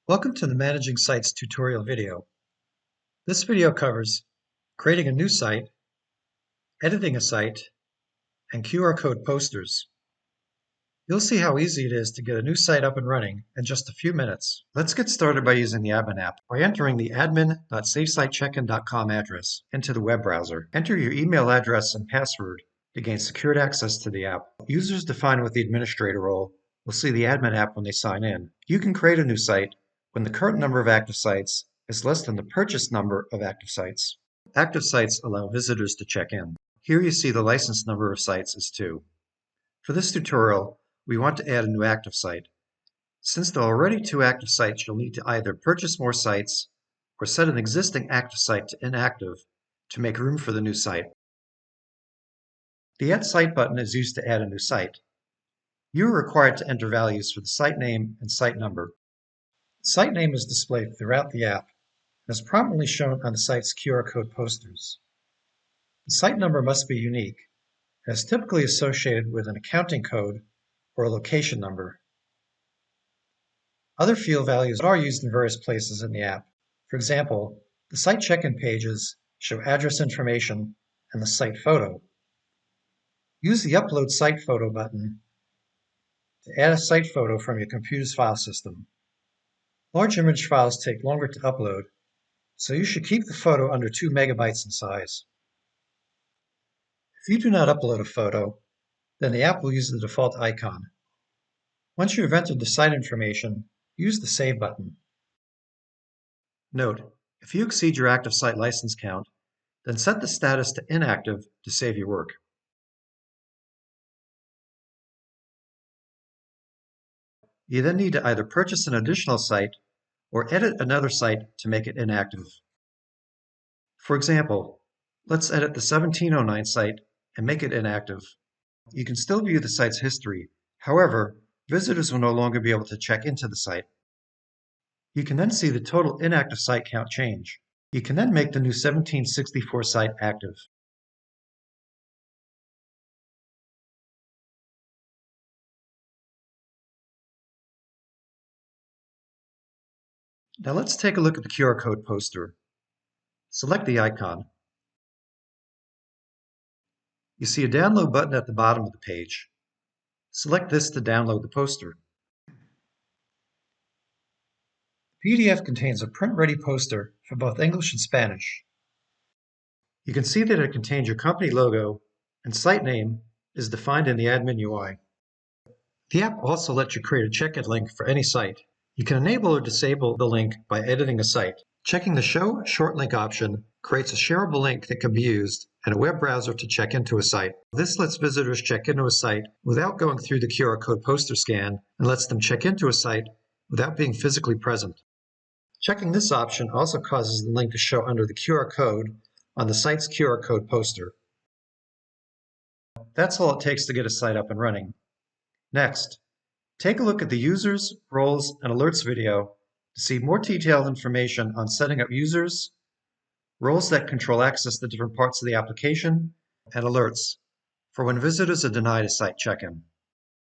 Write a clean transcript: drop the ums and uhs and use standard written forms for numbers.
Welcome to the Managing Sites tutorial video. This video covers creating a new site, editing a site, and QR code posters. You'll see how easy it is to get a new site up and running in just a few minutes. Let's get started by using the Admin app by entering the admin.safesitecheckin.com address into the web browser. Enter your email address and password to gain secured access to the app. Users defined with the administrator role will see the Admin app when they sign in. You can create a new site when the current number of active sites is less than the purchased number of active sites. Active sites allow visitors to check in. Here you see the licensed number of sites is 2. For this tutorial, we want to add a new active site. Since there are already 2 active sites, you'll need to either purchase more sites or set an existing active site to inactive to make room for the new site. The Add Site button is used to add a new site. You are required to enter values for the site name and site number. The site name is displayed throughout the app and is prominently shown on the site's QR code posters. The site number must be unique and is typically associated with an accounting code or a location number. Other field values are used in various places in the app. For example, the site check-in pages show address information and the site photo. Use the Upload Site Photo button to add a site photo from your computer's file system. Large image files take longer to upload, so you should keep the photo under 2 megabytes in size. If you do not upload a photo, then the app will use the default icon. Once you have entered the site information, use the Save button. Note, if you exceed your active site license count, then set the status to inactive to save your work. You then need to either purchase an additional site or edit another site to make it inactive. For example, let's edit the 1709 site and make it inactive. You can still view the site's history. However, visitors will no longer be able to check into the site. You can then see the total inactive site count change. You can then make the new 1764 site active. Now let's take a look at the QR code poster. Select the icon. You see a download button at the bottom of the page. Select this to download the poster. The PDF contains a print-ready poster for both English and Spanish. You can see that it contains your company logo and site name is defined in the admin UI. The app also lets you create a check-in link for any site. You can enable or disable the link by editing a site. Checking the Show Short Link option creates a shareable link that can be used in a web browser to check into a site. This lets visitors check into a site without going through the QR code poster scan and lets them check into a site without being physically present. Checking this option also causes the link to show under the QR code on the site's QR code poster. That's all it takes to get a site up and running. Next, take a look at the Users, Roles, and Alerts video to see more detailed information on setting up users, roles that control access to different parts of the application, and alerts for when visitors are denied a site check-in.